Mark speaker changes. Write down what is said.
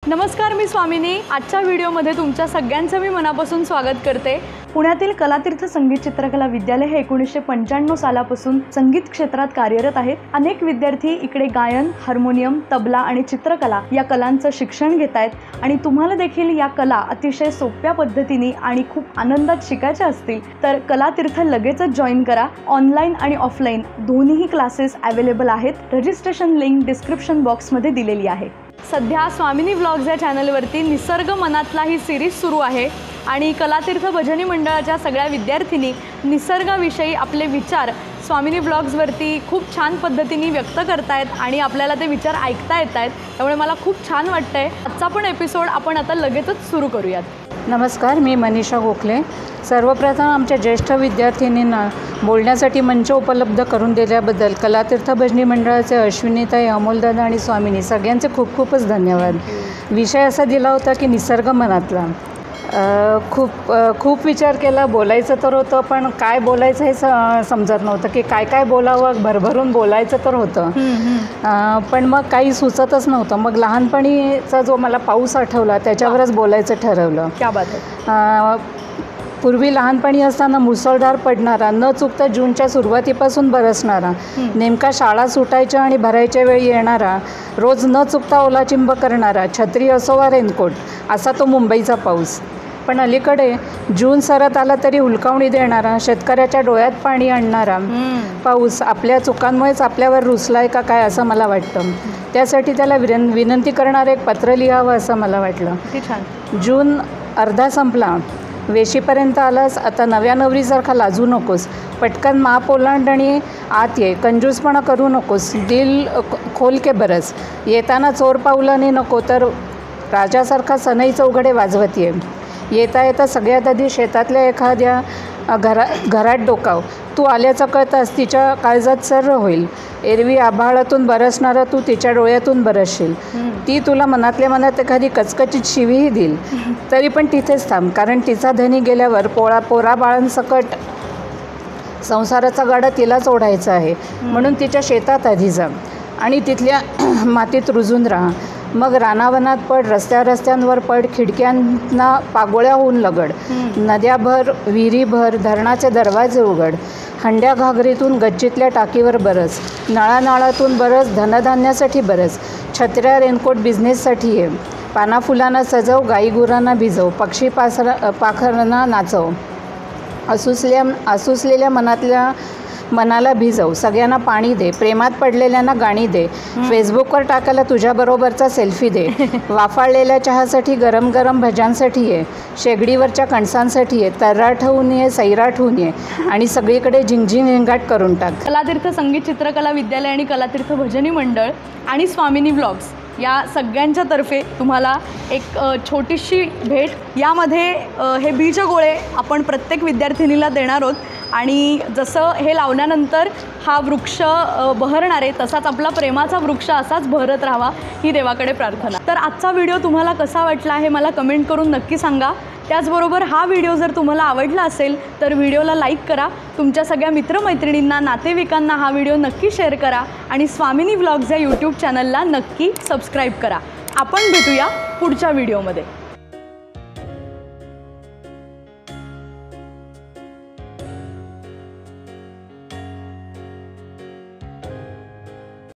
Speaker 1: नमस्कार, मी स्वामिनी। आजच्या व्हिडिओमध्ये तुमच्या सगळ्यांचं मी मनापासून स्वागत करते। पुण्यातील कलातीर्थ संगीत चित्रकला विद्यालय हे 1995 सालापासून संगीत क्षेत्रात कार्यरत आहेत। अनेक विद्यार्थी इकडे गायन, हार्मोनियम, तबला आणि चित्रकला या कलांचं शिक्षण घेत आहेत आणि तुम्हाला देखील या कला अतिशय सोप्या पद्धतीने आणि खूप आनंदात शिकायच्या असतील तर कलातीर्थ लगेचच जॉइन करा। ऑनलाइन आणि ऑफलाइन दोन्हीही क्लासेस अवेलेबल आहेत। रजिस्ट्रेशन लिंक डिस्क्रिप्शन बॉक्समध्ये दिलेली आहे। सध्या स्वामिनी व्लॉग्स या चॅनलवरती निसर्ग मनातला ही सिरीज सुरू आहे आणि कलातीर्थ भजनी मंडळाच्या सगळ्या विद्यार्थ्यांनी निसर्गाविषयी आपले विचार स्वामिनी व्लॉग्सवरती खूप छान पद्धतीने व्यक्त करतायत आणि आपल्याला ते विचार ऐकता येत आहेत। त्यामुळे मला खूप छान वाटतंय। आजचा पण एपिसोड आपण आता लगेचच सुरू करूयात।
Speaker 2: नमस्कार, मी मनीषा गोखले। सर्वप्रथम आमच्या ज्येष्ठ विद्यार्थिनींना बोलण्यासाठी मंच उपलब्ध करून दिल्याबद्दल कलातीर्थ भजनी मंडळाचे अश्विनीताई, अमोलदादा आणि स्वामिनी सगळ्यांचे खूपच धन्यवाद। विषय असा दिला होता की निसर्ग मनातला। खूप विचार केला, बोलायचं तर होतं पण काय बोलायचं हे समजत नव्हतं की काय बोलावं। भरभरून बोलायचं तर होतं पण मग काही सुचतच नव्हतं। मग लहानपणीचा जो मला पाऊस आठवला त्याच्यावरच बोलायचं ठरवलं।
Speaker 1: क्या बात आहे।
Speaker 2: पूर्वी लहानपणी असताना मुसळधार पडणारा, न चुकता जूनच्या सुरुवातीपासून बरसणारा, नेमका शाळा सुटायच्या आणि भरायच्या वेळी येणारा, रोज न चुकता ओलाचिंब करणारा, छत्री असो वा रेनकोट असा तो मुंबईचा पाऊस। पण अलीकडे जून सरत आला तरी हुलकावणी देणारा, शेतकऱ्याच्या डोळ्यात पाणी आणणारा पाऊस आपल्या चुकांमुळेच आपल्यावर रुसलाय का काय असं मला वाटतं। त्यासाठी त्याला विनंती करणारं एक पत्र लिहावं असं मला वाटलं।
Speaker 1: छान।
Speaker 2: जून अर्धा संपला, वेशीपर्यंत आलास, आता नव्या नवरीसारखा लाजू नकोस। पटकन माप ओलांड आणि आत ये, कंजूसपणा करू नकोस, दिल खोल के बरस। येताना चोर पावलाने नको तर राजासारखा सनई चौघडे वाजवत ये। येता येता सगळ्यात आधी शेतातल्या एखाद्या घरात डोकाव। तू आल्याचं कळताच तिच्या काळजात सर्र होईल। एरवी आभाळातून बरसणारा तू तिच्या डोळ्यातून बरसशील। ती तुला मनातल्या मनात एखादी कचकचित शिवीही देईल तरी पण तिथेच थांब, कारण तिचा धनी गेल्यावर पोरा बाळांसकट संसाराचा गाडा तिलाच ओढायचा आहे। म्हणून तिच्या शेतात आधी जा आणि तिथल्या मातीत रुजून राहा। मग रानावनात पड, रस्त्यांवर पड, खिडक्यांना पागोळ्या होऊन लगड। नद्या भर, विहिरी भर, धरणाचे दरवाजे उघड। हंड्या घागरीतून गच्चीतल्या टाकीवर बरस। नळानाळातून बरस, धनधान्यासाठी बरस। छत्र्या रेनकोट बिझनेससाठी ये। पानाफुलांना सजव, गाईगुरांना भिजव, पक्षी पाखरांना नाचव। आसुसलेल्या मनाला भिजव, सगळ्यांना पाणी दे, प्रेमात पडलेल्यांना गाणी दे, फेसबुकवर टाकायला तुझ्याबरोबरचा सेल्फी दे। वाफाळलेल्या चहासाठी, गरम गरम भज्यांसाठी ये, शेगडीवरच्या कणसांसाठी ये, तर्राट होऊन ये, सैराट होऊन ये आणि सगळीकडे झिंगझिंग हिंगाट करून टाक।
Speaker 1: कलातीर्थ संगीत चित्रकला विद्यालय आणि कलातीर्थ भजनी मंडळ आणि स्वामिनी व्लॉग्स या सगळ्यांच्या तर्फे तुम्हाला एक छोटीशी भेट। यामध्ये हे बीजगोळे आपण प्रत्येक विद्यार्थिनीला देणार आहोत आणि जसं हे लावल्यानंतर हा वृक्ष बहरणार आहे तसाच आपला प्रेमाचा वृक्ष असाच बहरत राहावा ही देवाकडे प्रार्थना। तर आजचा व्हिडिओ तुम्हाला कसा वाटला हे मला कमेंट करून नक्की सांगा। त्याचबरोबर हा व्हिडिओ जर तुम्हाला आवडला असेल तर व्हिडिओला लाईक करा, तुमच्या सगळ्या मित्रमैत्रिणींना, नातेवाईकांना हा व्हिडिओ नक्की शेअर करा आणि स्वामिनी व्लॉग्स या यूट्यूब चॅनलला नक्की सबस्क्राईब करा। आपण भेटूया पुढच्या व्हिडिओमध्ये।